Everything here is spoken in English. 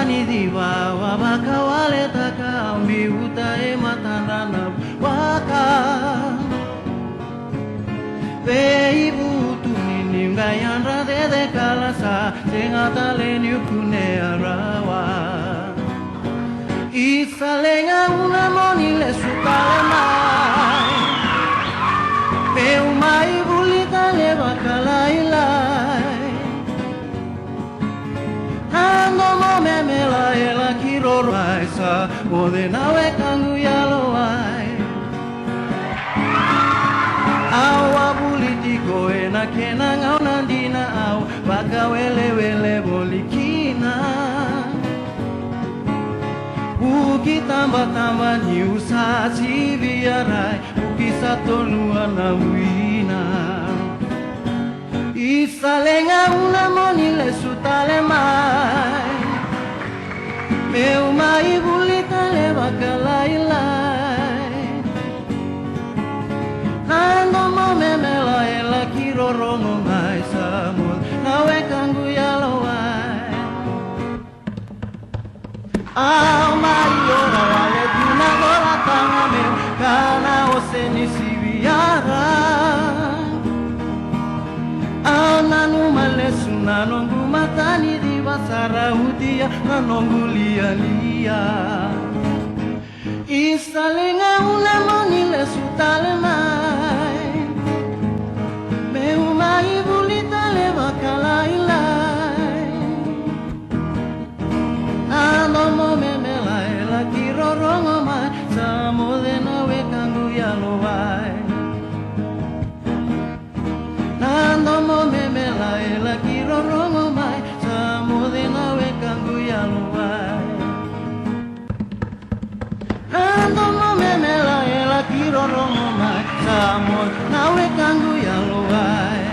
matani diwa wabaka wale taka mi utae matana waka Veibu tu ninga yandra de kalasa Sengata lenyu kune arawa Isalenga una moni le sutale mai Peu mai bulita le bakalailai Ando mo memela ela kiroro aisa Ode nawe kangu yalo ai Awa bulitiko ena kena ngau nandina au Baka wele wele bolikina Uki tambah-tambah ni usaha biarai Uki satu nuana wina Isalenga una moni le sutale mai Meu mai bulita le bakalailai Nando mo memela ela kirorongo mai samul Nawe kangu yalowai Au mariora wale tuna gola tanga meu Kana ose nisi biara Au nanu malesu nanongu matani di basara utia Nanongu lia Isalenga una moni le sutale mai Meu mai bulita le bakalailai Ando mo memela ela kirorongo mai Samo de nawe kangu yalovai Ando mo memela ela kirorongo mai Samo de nawe kangu yalovai Ando mo memela ela kirorongo mai Samo nawe kangu yalovai